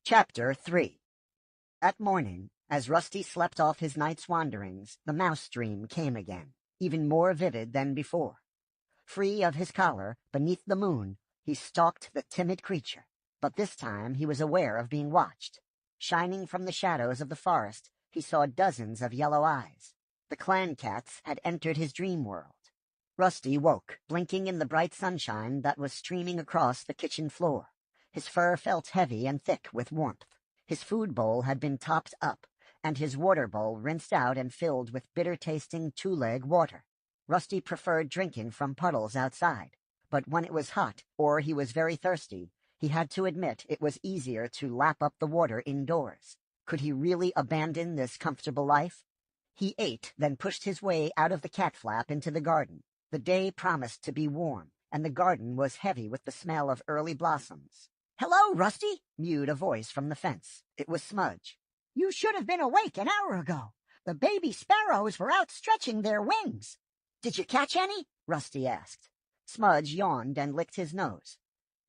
Chapter 3. At morning, as Rusty slept off his night's wanderings, the mouse dream came again, even more vivid than before. Free of his collar, beneath the moon, he stalked the timid creature, but this time he was aware of being watched. Shining from the shadows of the forest, he saw dozens of yellow eyes. The clan cats had entered his dream world. Rusty woke, blinking in the bright sunshine that was streaming across the kitchen floor. His fur felt heavy and thick with warmth. His food bowl had been topped up, and his water bowl rinsed out and filled with bitter-tasting two-leg water. Rusty preferred drinking from puddles outside, but when it was hot or he was very thirsty, he had to admit it was easier to lap up the water indoors. Could he really abandon this comfortable life? He ate, then pushed his way out of the cat flap into the garden. The day promised to be warm, and the garden was heavy with the smell of early blossoms. "Hello, Rusty," mewed a voice from the fence. It was Smudge. "You should have been awake an hour ago. The baby sparrows were out stretching their wings." "Did you catch any?" Rusty asked. Smudge yawned and licked his nose.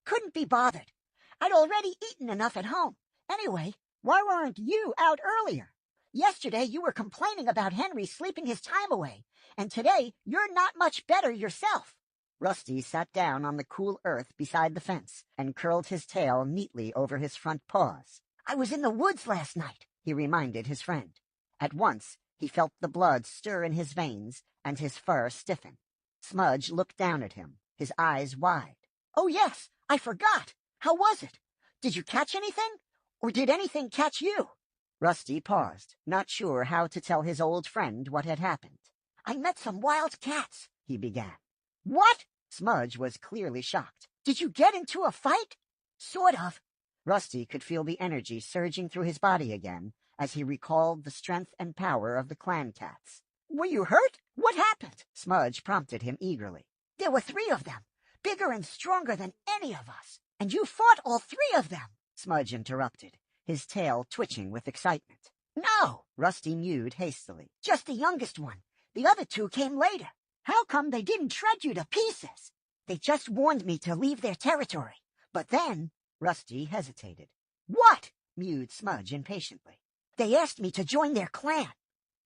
"Couldn't be bothered. I'd already eaten enough at home. Anyway, why weren't you out earlier? Yesterday you were complaining about Henry sleeping his time away, and today you're not much better yourself." Rusty sat down on the cool earth beside the fence and curled his tail neatly over his front paws. "I was in the woods last night," he reminded his friend. At once, he felt the blood stir in his veins and his fur stiffen. Smudge looked down at him, his eyes wide. "Oh yes, I forgot. How was it? Did you catch anything? Or did anything catch you?" Rusty paused, not sure how to tell his old friend what had happened. "I met some wild cats," he began. "What?" Smudge was clearly shocked. "Did you get into a fight?" "Sort of." Rusty could feel the energy surging through his body again as he recalled the strength and power of the clan cats. "Were you hurt? What happened?" Smudge prompted him eagerly. "There were 3 of them, bigger and stronger than any of us. And you fought all 3 of them," Smudge interrupted, his tail twitching with excitement. "No," Rusty mewed hastily. "Just the youngest one. The other 2 came later. How come they didn't shred you to pieces?" "They just warned me to leave their territory. But then—" Rusty hesitated. "What?" mewed Smudge impatiently. "They asked me to join their clan."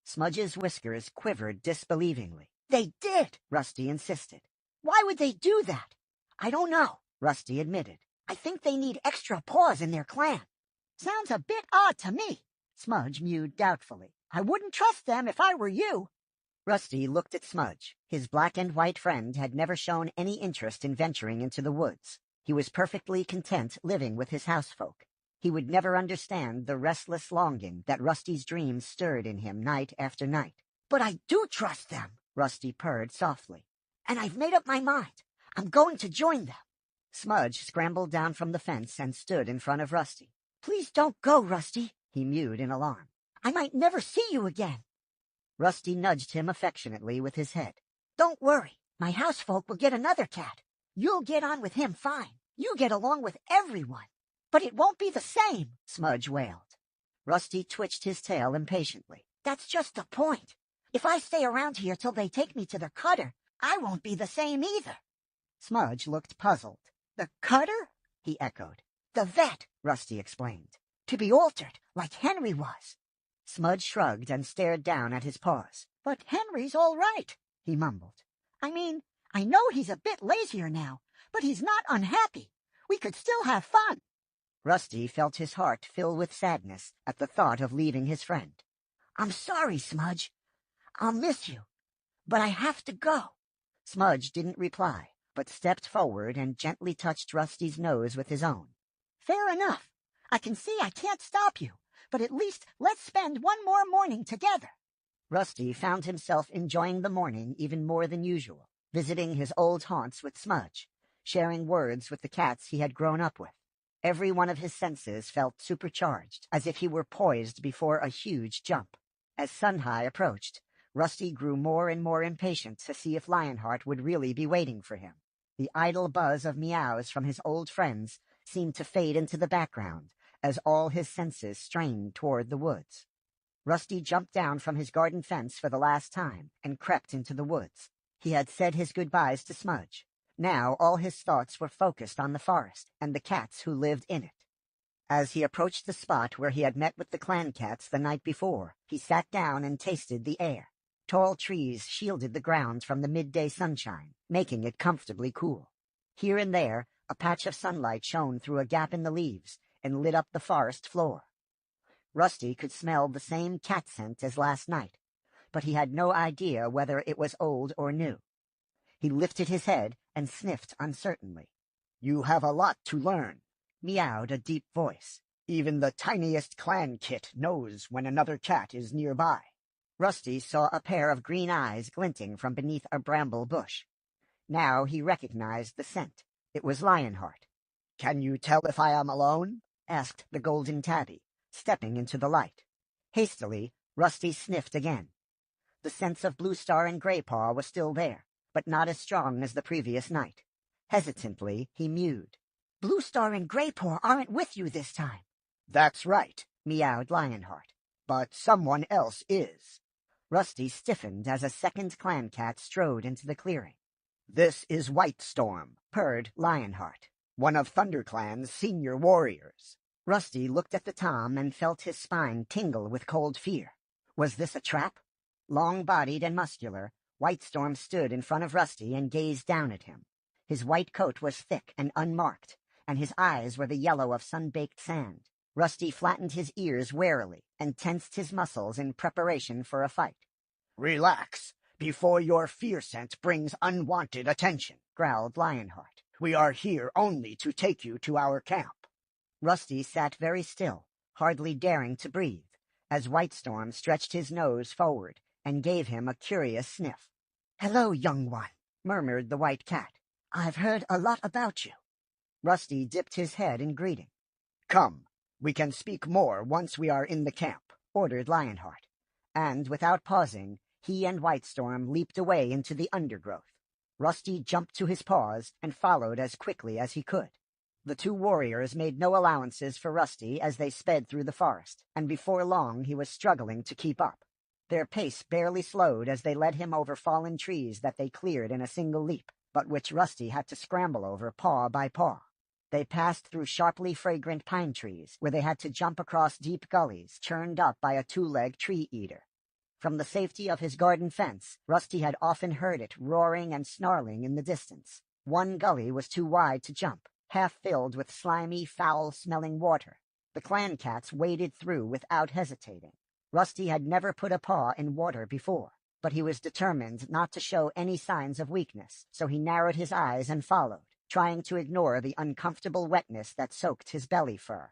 Smudge's whiskers quivered disbelievingly. "They did," Rusty insisted. "Why would they do that?" "I don't know," Rusty admitted. "I think they need extra paws in their clan." "Sounds a bit odd to me," Smudge mewed doubtfully. "I wouldn't trust them if I were you." Rusty looked at Smudge. His black and white friend had never shown any interest in venturing into the woods. He was perfectly content living with his housefolk. He would never understand the restless longing that Rusty's dreams stirred in him night after night. "But I do trust them," Rusty purred softly. "And I've made up my mind. I'm going to join them." Smudge scrambled down from the fence and stood in front of Rusty. "Please don't go, Rusty," he mewed in alarm. "I might never see you again." Rusty nudged him affectionately with his head. "Don't worry. My housefolk will get another cat. You'll get on with him fine. You get along with everyone." "But it won't be the same," Smudge wailed. Rusty twitched his tail impatiently. "That's just the point. If I stay around here till they take me to the cutter, I won't be the same either." Smudge looked puzzled. "The cutter?" he echoed. "The vet," Rusty explained. "To be altered, like Henry was." Smudge shrugged and stared down at his paws. "But Henry's all right," he mumbled. "I mean, I know he's a bit lazier now, but he's not unhappy. We could still have fun." Rusty felt his heart fill with sadness at the thought of leaving his friend. "I'm sorry, Smudge. I'll miss you, but I have to go." Smudge didn't reply, but stepped forward and gently touched Rusty's nose with his own. "Fair enough. I can see I can't stop you, but at least let's spend one more morning together." Rusty found himself enjoying the morning even more than usual, visiting his old haunts with Smudge, sharing words with the cats he had grown up with. Every one of his senses felt supercharged, as if he were poised before a huge jump. As Sun-High approached, Rusty grew more and more impatient to see if Lionheart would really be waiting for him. The idle buzz of meows from his old friends seemed to fade into the background as all his senses strained toward the woods. Rusty jumped down from his garden fence for the last time and crept into the woods. He had said his goodbyes to Smudge. Now all his thoughts were focused on the forest and the cats who lived in it. As he approached the spot where he had met with the clan cats the night before, he sat down and tasted the air. Tall trees shielded the ground from the midday sunshine, making it comfortably cool. Here and there, a patch of sunlight shone through a gap in the leaves and lit up the forest floor. Rusty could smell the same cat scent as last night, but he had no idea whether it was old or new. He lifted his head and sniffed uncertainly. "You have a lot to learn," meowed a deep voice. "Even the tiniest clan kit knows when another cat is nearby." Rusty saw a pair of green eyes glinting from beneath a bramble bush. Now he recognized the scent. It was Lionheart. "Can you tell if I am alone?" asked the golden tabby, stepping into the light. Hastily, Rusty sniffed again. The sense of Blue Star and Graypaw was still there, but not as strong as the previous night. Hesitantly, he mewed. "Blue Star and Graypaw aren't with you this time." "That's right," meowed Lionheart. "But someone else is." Rusty stiffened as a second clan cat strode into the clearing. "This is White Storm," purred Lionheart, "one of ThunderClan's senior warriors." Rusty looked at the tom and felt his spine tingle with cold fear. Was this a trap? Long-bodied and muscular, White Storm stood in front of Rusty and gazed down at him. His white coat was thick and unmarked, and his eyes were the yellow of sun-baked sand. Rusty flattened his ears warily and tensed his muscles in preparation for a fight. "Relax, before your fear scent brings unwanted attention," growled Lionheart. "We are here only to take you to our camp." Rusty sat very still, hardly daring to breathe, as White Storm stretched his nose forward and gave him a curious sniff. "Hello, young one," murmured the white cat. "I've heard a lot about you." Rusty dipped his head in greeting. "Come, we can speak more once we are in the camp," ordered Lionheart. And without pausing, he and White Storm leaped away into the undergrowth. Rusty jumped to his paws and followed as quickly as he could. The two warriors made no allowances for Rusty as they sped through the forest, and before long he was struggling to keep up. Their pace barely slowed as they led him over fallen trees that they cleared in a single leap, but which Rusty had to scramble over paw by paw. They passed through sharply fragrant pine trees, where they had to jump across deep gullies churned up by a two-legged tree-eater. From the safety of his garden fence, Rusty had often heard it roaring and snarling in the distance. One gully was too wide to jump, half filled with slimy, foul-smelling water. The clan cats waded through without hesitating. Rusty had never put a paw in water before, but he was determined not to show any signs of weakness, so he narrowed his eyes and followed, trying to ignore the uncomfortable wetness that soaked his belly fur.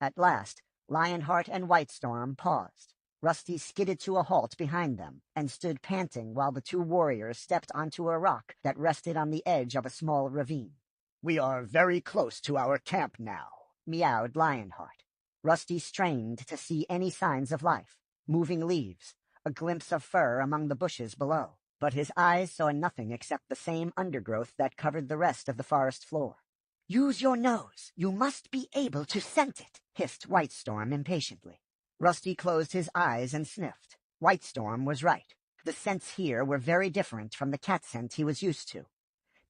At last, Lionheart and White Storm paused. Rusty skidded to a halt behind them and stood panting while the two warriors stepped onto a rock that rested on the edge of a small ravine. "We are very close to our camp now," meowed Lionheart. Rusty strained to see any signs of life, moving leaves, a glimpse of fur among the bushes below, but his eyes saw nothing except the same undergrowth that covered the rest of the forest floor. "Use your nose. You must be able to scent it," hissed White Storm impatiently. Rusty closed his eyes and sniffed. White Storm was right. The scents here were very different from the cat scent he was used to.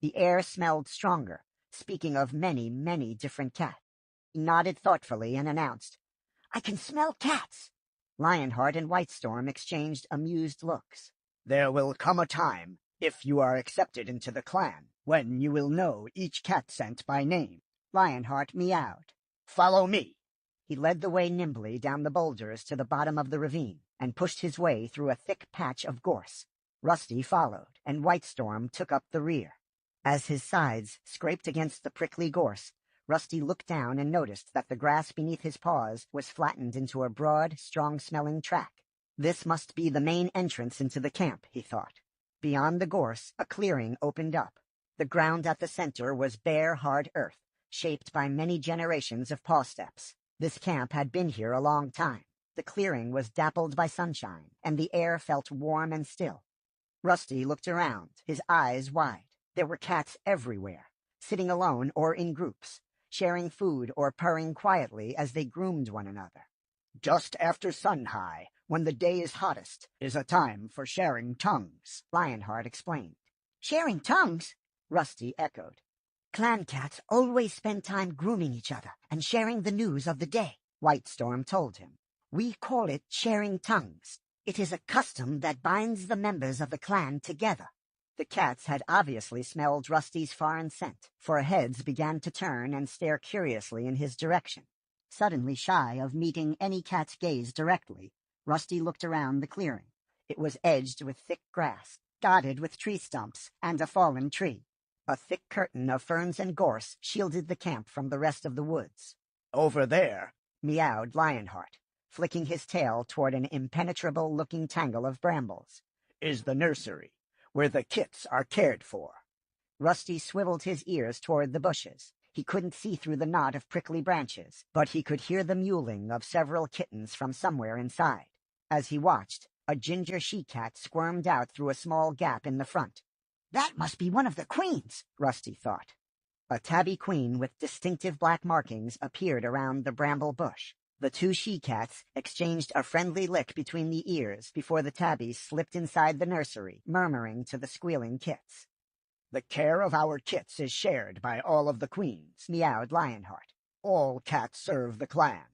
The air smelled stronger, speaking of many, many different cats. He nodded thoughtfully and announced, "I can smell cats." Lionheart and White Storm exchanged amused looks. "There will come a time, if you are accepted into the clan, when you will know each cat scent by name." Lionheart meowed. "Follow me." He led the way nimbly down the boulders to the bottom of the ravine and pushed his way through a thick patch of gorse. Rusty followed, and White Storm took up the rear. As his sides scraped against the prickly gorse, Rusty looked down and noticed that the grass beneath his paws was flattened into a broad, strong-smelling track. This must be the main entrance into the camp, he thought. Beyond the gorse, a clearing opened up. The ground at the center was bare, hard earth, shaped by many generations of paw steps. This camp had been here a long time. The clearing was dappled by sunshine, and the air felt warm and still. Rusty looked around, his eyes wide. There were cats everywhere, sitting alone or in groups, sharing food or purring quietly as they groomed one another. "Just after sun-high, when the day is hottest, is a time for sharing tongues," Lionheart explained. "Sharing tongues?" Rusty echoed. Clan cats always spend time grooming each other and sharing the news of the day, Whitestorm told him. We call it sharing tongues. It is a custom that binds the members of the clan together. The cats had obviously smelled Rusty's foreign scent, for heads began to turn and stare curiously in his direction. Suddenly shy of meeting any cat's gaze directly, Rusty looked around the clearing. It was edged with thick grass, dotted with tree stumps and a fallen tree. A thick curtain of ferns and gorse shielded the camp from the rest of the woods. "Over there," meowed Lionheart, flicking his tail toward an impenetrable-looking tangle of brambles, "is the nursery, where the kits are cared for." Rusty swiveled his ears toward the bushes. He couldn't see through the knot of prickly branches, but he could hear the mewling of several kittens from somewhere inside. As he watched, a ginger she-cat squirmed out through a small gap in the front. That must be one of the queens, Rusty thought. A tabby queen with distinctive black markings appeared around the bramble bush. The two she-cats exchanged a friendly lick between the ears before the tabby slipped inside the nursery, murmuring to the squealing kits. "The care of our kits is shared by all of the queens," meowed Lionheart. "All cats serve the clan.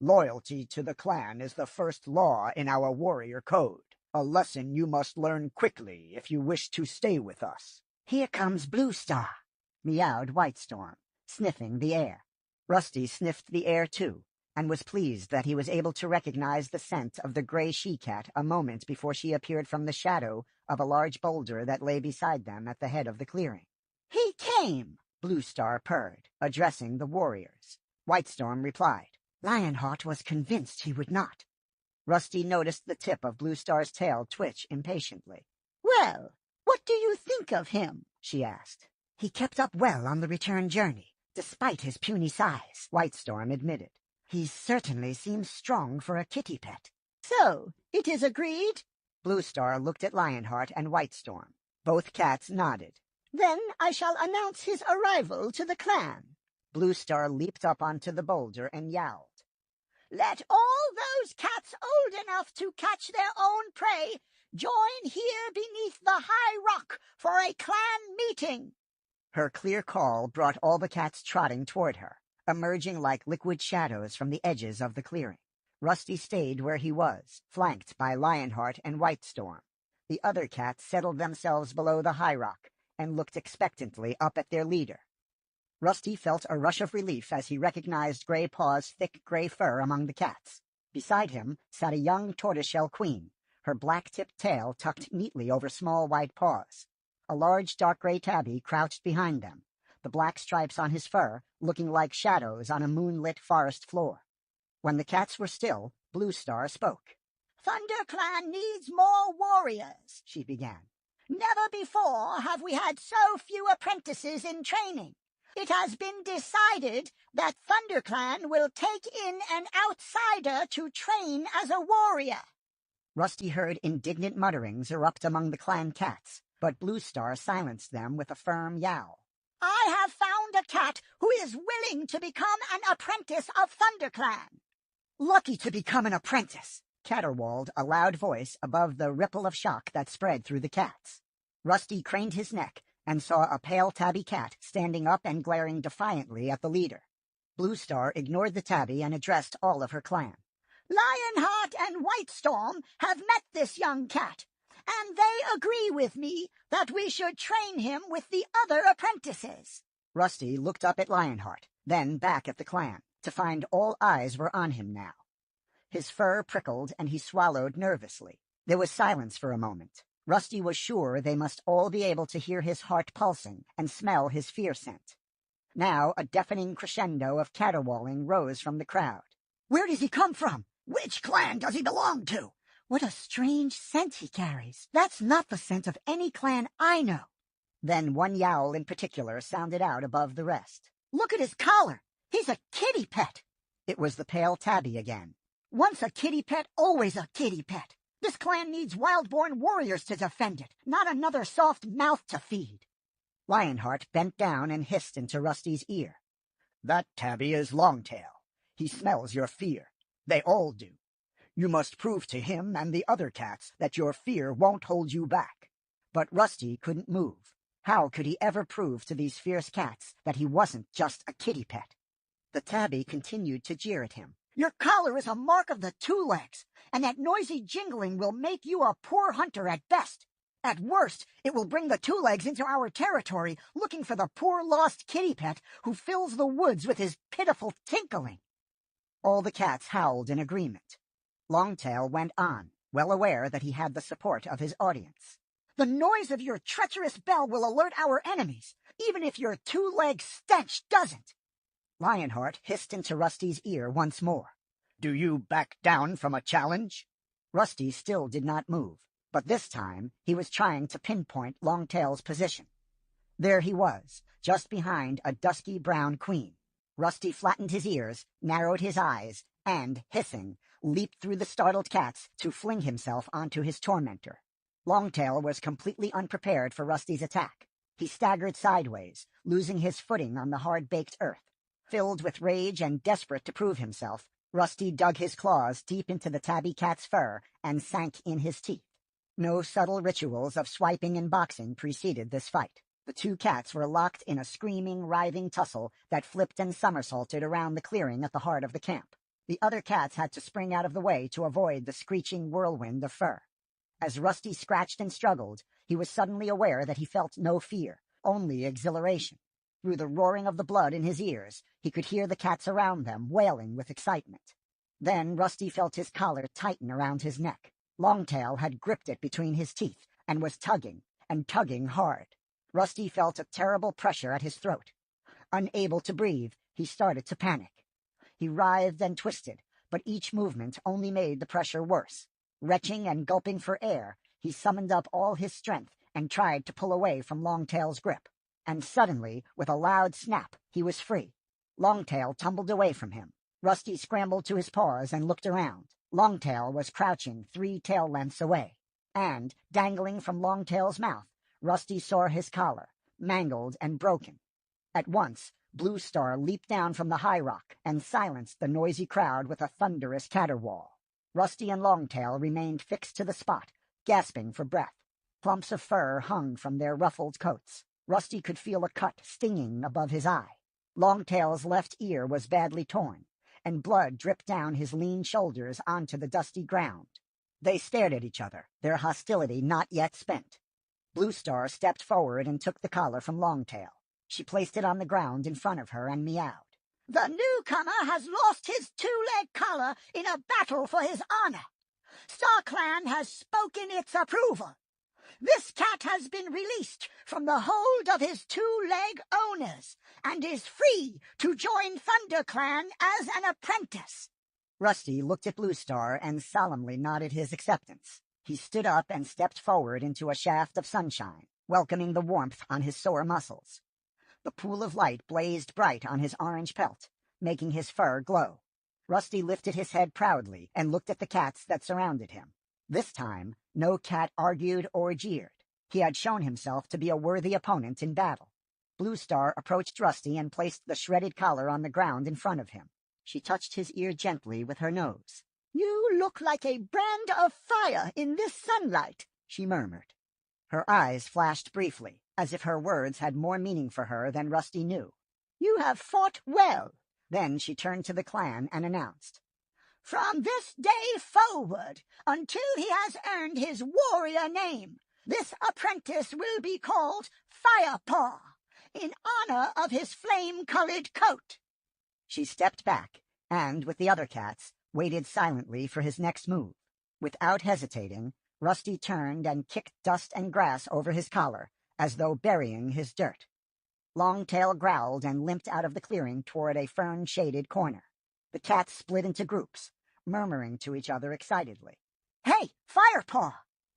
Loyalty to the clan is the first law in our warrior code, a lesson you must learn quickly if you wish to stay with us." "Here comes Blue Star," meowed Whitestorm, sniffing the air. Rusty sniffed the air too, and was pleased that he was able to recognize the scent of the gray she-cat a moment before she appeared from the shadow of a large boulder that lay beside them at the head of the clearing. "He came," Blue Star purred, addressing the warriors. Whitestorm replied. Lionheart was convinced he would not. Rusty noticed the tip of Blue Star's tail twitch impatiently. "Well, what do you think of him?" she asked. "He kept up well on the return journey, despite his puny size," Whitestorm admitted. "He certainly seems strong for a kitty pet." "So, it is agreed?" Blue Star looked at Lionheart and Whitestorm. Both cats nodded. "Then I shall announce his arrival to the clan." Blue Star leaped up onto the boulder and yowled. "Let all those cats old enough to catch their own prey join here beneath the high rock for a clan meeting." Her clear call brought all the cats trotting toward her, emerging like liquid shadows from the edges of the clearing. Rusty stayed where he was, flanked by Lionheart and Whitestorm. The other cats settled themselves below the high rock and looked expectantly up at their leader. Rusty felt a rush of relief as he recognized Gray Paw's thick gray fur among the cats. Beside him sat a young tortoiseshell queen, her black-tipped tail tucked neatly over small white paws. A large dark gray tabby crouched behind them, the black stripes on his fur looking like shadows on a moonlit forest floor. When the cats were still, Blue Star spoke. "ThunderClan needs more warriors," she began. "Never before have we had so few apprentices in training. It has been decided that ThunderClan will take in an outsider to train as a warrior." Rusty heard indignant mutterings erupt among the clan cats, but Blue Star silenced them with a firm yowl. "I have found a cat who is willing to become an apprentice of ThunderClan." "Lucky to become an apprentice," caterwauled a loud voice above the ripple of shock that spread through the cats. Rusty craned his neck and saw a pale tabby cat standing up and glaring defiantly at the leader. Blue Star ignored the tabby and addressed all of her clan. "Lionheart and Whitestorm have met this young cat, and they agree with me that we should train him with the other apprentices." Rusty looked up at Lionheart, then back at the clan, to find all eyes were on him now. His fur prickled and he swallowed nervously. There was silence for a moment. Rusty was sure they must all be able to hear his heart pulsing and smell his fear scent. Now a deafening crescendo of caterwauling rose from the crowd. "Where does he come from? Which clan does he belong to? What a strange scent he carries. That's not the scent of any clan I know." Then one yowl in particular sounded out above the rest. "Look at his collar. He's a kitty pet." It was the pale tabby again. "Once a kitty pet, always a kitty pet. This clan needs wild-born warriors to defend it, not another soft mouth to feed." Lionheart bent down and hissed into Rusty's ear. "That tabby is Longtail. He smells your fear. They all do. You must prove to him and the other cats that your fear won't hold you back." But Rusty couldn't move. How could he ever prove to these fierce cats that he wasn't just a kitty pet? The tabby continued to jeer at him. Your collar is a mark of the two legs, and that noisy jingling will make you a poor hunter at best. At worst, it will bring the two legs into our territory, looking for the poor lost kitty pet who fills the woods with his pitiful tinkling. All the cats howled in agreement. Longtail went on, well aware that he had the support of his audience. The noise of your treacherous bell will alert our enemies, even if your two-leg stench doesn't. Lionheart hissed into Rusty's ear once more. Do you back down from a challenge? Rusty still did not move, but this time he was trying to pinpoint Longtail's position. There he was, just behind a dusky brown queen. Rusty flattened his ears, narrowed his eyes, and, hissing, leaped through the startled cats to fling himself onto his tormentor. Longtail was completely unprepared for Rusty's attack. He staggered sideways, losing his footing on the hard-baked earth. Filled with rage and desperate to prove himself, Rusty dug his claws deep into the tabby cat's fur and sank in his teeth. No subtle rituals of swiping and boxing preceded this fight. The two cats were locked in a screaming, writhing tussle that flipped and somersaulted around the clearing at the heart of the camp. The other cats had to spring out of the way to avoid the screeching whirlwind of fur. As Rusty scratched and struggled, he was suddenly aware that he felt no fear, only exhilaration. Through the roaring of the blood in his ears, he could hear the cats around them wailing with excitement. Then Rusty felt his collar tighten around his neck. Longtail had gripped it between his teeth and was tugging, and tugging hard. Rusty felt a terrible pressure at his throat. Unable to breathe, he started to panic. He writhed and twisted, but each movement only made the pressure worse. Retching and gulping for air, he summoned up all his strength and tried to pull away from Longtail's grip. And suddenly, with a loud snap, he was free. Longtail tumbled away from him. Rusty scrambled to his paws and looked around. Longtail was crouching 3 tail lengths away. And, dangling from Longtail's mouth, Rusty saw his collar, mangled and broken. At once, Blue Star leaped down from the high rock and silenced the noisy crowd with a thunderous caterwaul. Rusty and Longtail remained fixed to the spot, gasping for breath. Clumps of fur hung from their ruffled coats. Rusty could feel a cut stinging above his eye. Longtail's left ear was badly torn, and blood dripped down his lean shoulders onto the dusty ground. They stared at each other, their hostility not yet spent. Blue Star stepped forward and took the collar from Longtail. She placed it on the ground in front of her and meowed. The newcomer has lost his two-leg collar in a battle for his honor. StarClan has spoken its approval. This cat has been released from the hold of his two-leg owners and is free to join ThunderClan as an apprentice. Rusty looked at Blue Star and solemnly nodded his acceptance. He stood up and stepped forward into a shaft of sunshine, welcoming the warmth on his sore muscles. The pool of light blazed bright on his orange pelt, making his fur glow. Rusty lifted his head proudly and looked at the cats that surrounded him. This time, no cat argued or jeered. He had shown himself to be a worthy opponent in battle. Blue Star approached Rusty and placed the shredded collar on the ground in front of him. She touched his ear gently with her nose. You look like a brand of fire in this sunlight, she murmured. Her eyes flashed briefly, as if her words had more meaning for her than Rusty knew. You have fought well. Then she turned to the clan and announced, From this day forward, until he has earned his warrior name, this apprentice will be called Firepaw, in honor of his flame-colored coat. She stepped back, and, with the other cats, waited silently for his next move. Without hesitating, Rusty turned and kicked dust and grass over his collar, as though burying his dirt. Longtail growled and limped out of the clearing toward a fern-shaded corner. The cats split into groups, murmuring to each other excitedly. Hey, Firepaw!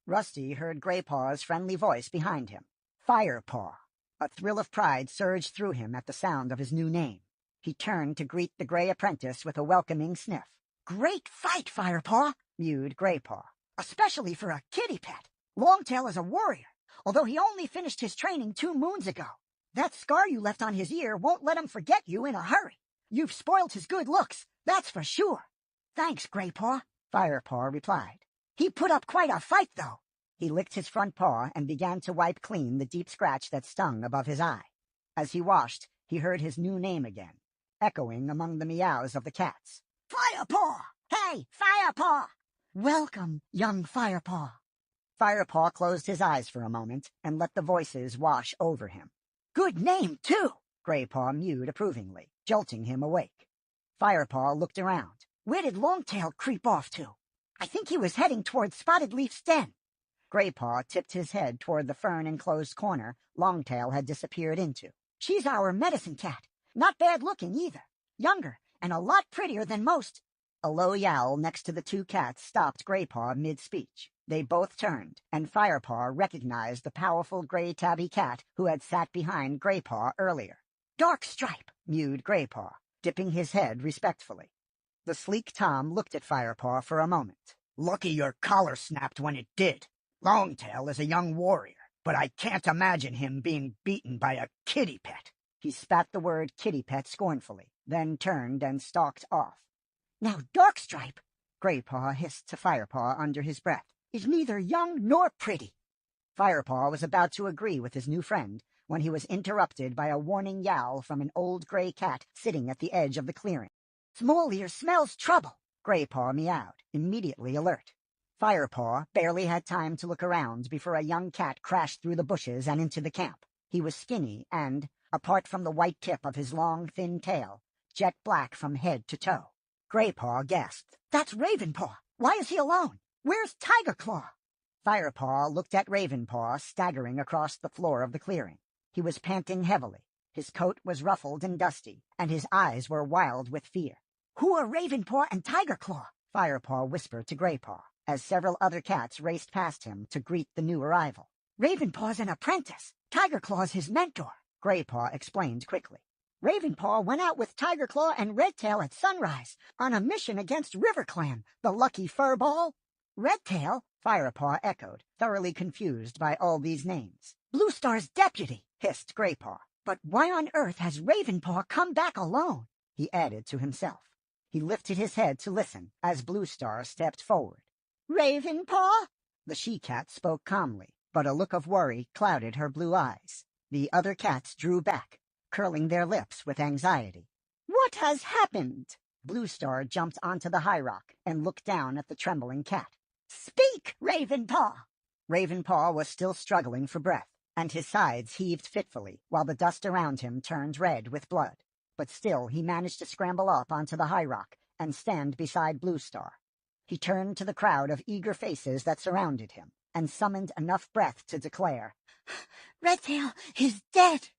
Rusty heard Graypaw's friendly voice behind him. Firepaw! A thrill of pride surged through him at the sound of his new name. He turned to greet the gray apprentice with a welcoming sniff. Great fight, Firepaw, mewed Graypaw. Especially for a kitty pet. Longtail is a warrior, although he only finished his training 2 moons ago. That scar you left on his ear won't let him forget you in a hurry. You've spoiled his good looks, that's for sure. Thanks, Graypaw, Firepaw replied. He put up quite a fight, though. He licked his front paw and began to wipe clean the deep scratch that stung above his eye. As he washed, he heard his new name again, echoing among the meows of the cats. Firepaw! Hey, Firepaw! Welcome, young Firepaw. Firepaw closed his eyes for a moment and let the voices wash over him. Good name, too! Graypaw mewed approvingly, jolting him awake. Firepaw looked around. Where did Longtail creep off to? I think he was heading toward Spotted Leaf's den. Graypaw tipped his head toward the fern-enclosed corner Longtail had disappeared into. She's our medicine cat. Not bad looking either. Younger and a lot prettier than most. A low yowl next to the two cats stopped Graypaw mid-speech. They both turned, and Firepaw recognized the powerful gray tabby cat who had sat behind Graypaw earlier. Darkstripe, mewed Graypaw, dipping his head respectfully. The sleek Tom looked at Firepaw for a moment. Lucky your collar snapped when it did. Longtail is a young warrior, but I can't imagine him being beaten by a kitty pet. He spat the word kitty pet scornfully, then turned and stalked off. Now Darkstripe, Graypaw hissed to Firepaw under his breath, is neither young nor pretty. Firepaw was about to agree with his new friend when he was interrupted by a warning yowl from an old gray cat sitting at the edge of the clearing. Small Ear smells trouble, Graypaw meowed, immediately alert. Firepaw barely had time to look around before a young cat crashed through the bushes and into the camp. He was skinny and, apart from the white tip of his long, thin tail, jet black from head to toe. Graypaw gasped. That's Ravenpaw. Why is he alone? Where's Tigerclaw? Firepaw looked at Ravenpaw staggering across the floor of the clearing. He was panting heavily. His coat was ruffled and dusty, and his eyes were wild with fear. Who are Ravenpaw and Tigerclaw? Firepaw whispered to Graypaw, as several other cats raced past him to greet the new arrival. Ravenpaw's an apprentice. Tigerclaw's his mentor, Graypaw explained quickly. Ravenpaw went out with Tigerclaw and Redtail at sunrise on a mission against RiverClan, the lucky furball. Redtail? Firepaw echoed, thoroughly confused by all these names. Bluestar's deputy, hissed Graypaw. But why on earth has Ravenpaw come back alone? He added to himself. He lifted his head to listen as Bluestar stepped forward. Ravenpaw? The she-cat spoke calmly, but a look of worry clouded her blue eyes. The other cats drew back, curling their lips with anxiety. What has happened? Bluestar jumped onto the high rock and looked down at the trembling cat. Speak, Ravenpaw! Ravenpaw was still struggling for breath, and his sides heaved fitfully while the dust around him turned red with blood. But still he managed to scramble up onto the high rock and stand beside Bluestar. He turned to the crowd of eager faces that surrounded him and summoned enough breath to declare, Redtail is dead!